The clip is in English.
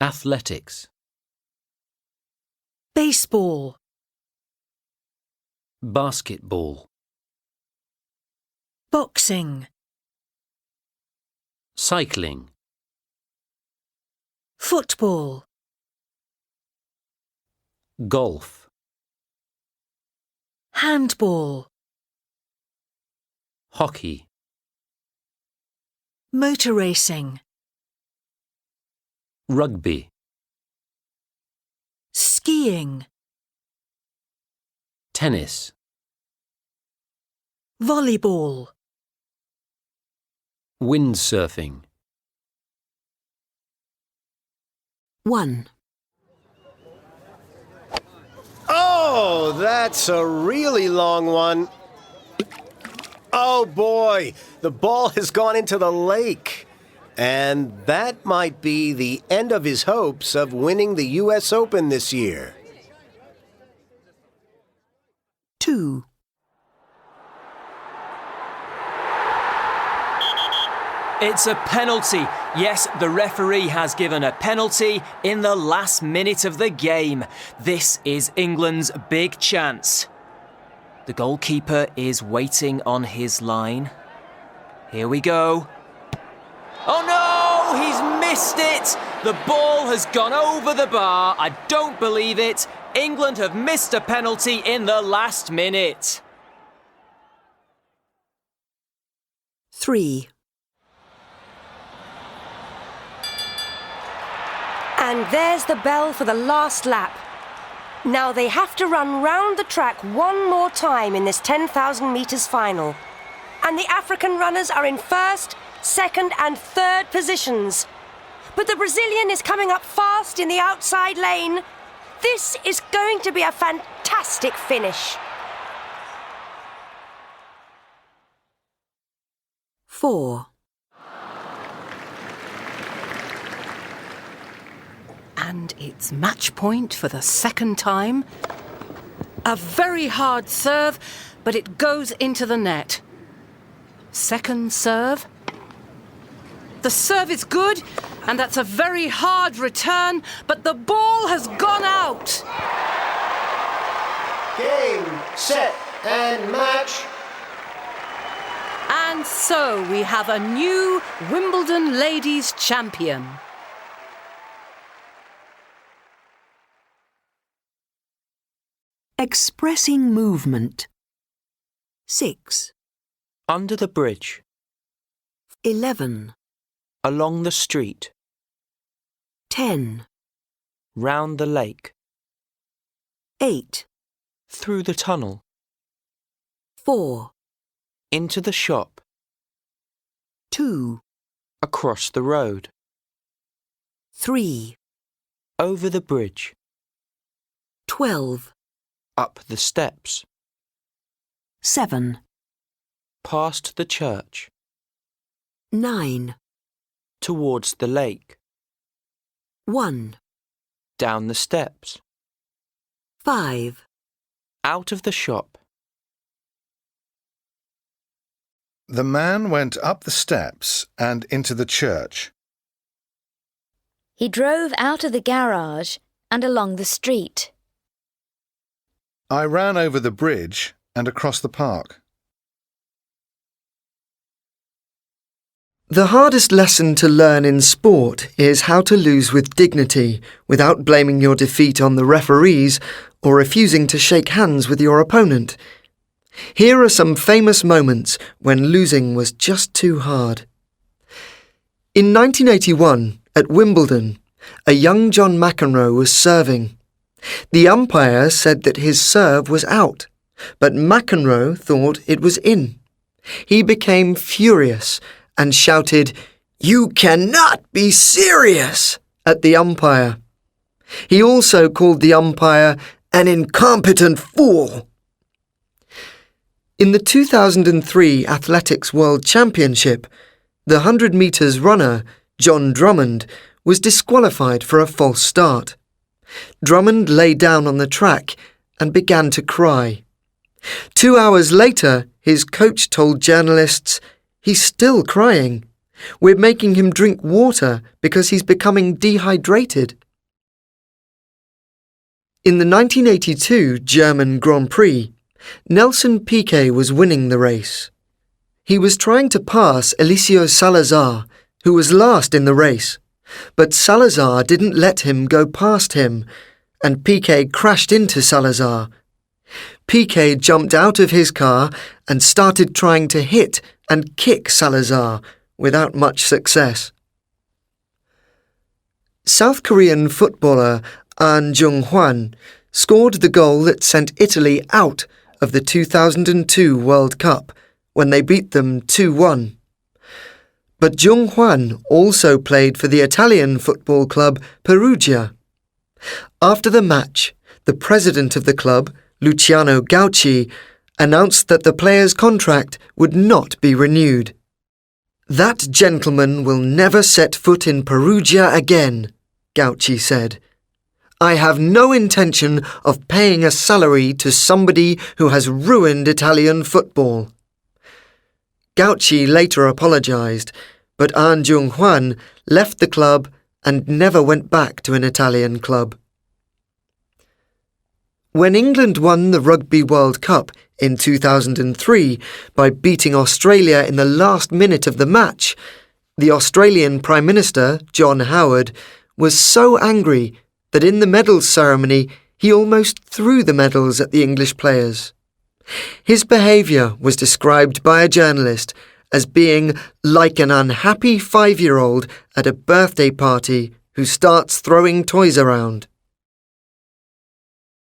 Athletics. Baseball. Basketball. Boxing. Cycling. Football. Golf. Handball. Hockey. Motor racing. Rugby. Skiing. Tennis. Volleyball. Windsurfing. 1. Oh, that's a really long one. Oh boy, the ball has gone into the lake. And that might be the end of his hopes of winning the U.S. Open this year. 2. It's a penalty. Yes, the referee has given a penalty in the last minute of the game. This is England's big chance. The goalkeeper is waiting on his line. Here we go. Oh no, he's missed it. The ball has gone over the bar. I don't believe it. England have missed a penalty in the last minute. 3. And there's the bell for the last lap. Now they have to run round the track one more time in this 10,000 metres final. And the African runners are in first, second and third positions. But the Brazilian is coming up fast in the outside lane. This is going to be a fantastic finish. 4. And it's match point for the second time. A very hard serve, but it goes into the net. Second serve. The serve is good, and that's a very hard return, but the ball has gone out. Game, set, and match. And so we have a new Wimbledon ladies champion. Expressing movement. 6. Under the bridge. 11. Along the street. 10. Round the lake. 8. Through the tunnel. 4. Into the shop. 2. Across the road. 3. Over the bridge. 12. Up the steps. 7. Past the church. 9. Towards the lake. 1. Down the steps. 5. Out of the shop. The man went up the steps and into the church. He drove out of the garage and along the street. I ran over the bridge and across the park. The hardest lesson to learn in sport is how to lose with dignity without blaming your defeat on the referees or refusing to shake hands with your opponent. Here are some famous moments when losing was just too hard. In 1981, at Wimbledon, a young John McEnroe was serving. The umpire said that his serve was out, but McEnroe thought it was in. He became furious and shouted, "You cannot be serious!" at the umpire. He also called the umpire an incompetent fool. In the 2003 Athletics World Championship, the 100 metres runner, John Drummond, was disqualified for a false start. Drummond lay down on the track and began to cry. 2 hours later, his coach told journalists, "He's still crying. We're making him drink water because he's becoming dehydrated. In the 1982 German Grand Prix, Nelson Piquet was winning the race. He was trying to pass Eliseo Salazar, who was last in the race, but Salazar didn't let him go past him, and Piquet crashed into Salazar. Piquet jumped out of his car and started trying to hit and kick Salazar without much success. South Korean footballer An Jung-hwan scored the goal that sent Italy out of the 2002 World Cup when they beat them 2-1. But Jung-hwan also played for the Italian football club Perugia. After the match, the president of the club, Luciano Gauci, announced that the player's contract would not be renewed. "That gentleman will never set foot in Perugia again," Gauci said. "I have no intention of paying a salary to somebody who has ruined Italian football." Gauci later apologised, but An Jung-hwan left the club and never went back to an Italian club. When England won the Rugby World Cup in 2003 by beating Australia in the last minute of the match, the Australian Prime Minister, John Howard, was so angry that in the medals ceremony he almost threw the medals at the English players. His behaviour was described by a journalist as being like an unhappy 5-year-old at a birthday party who starts throwing toys around.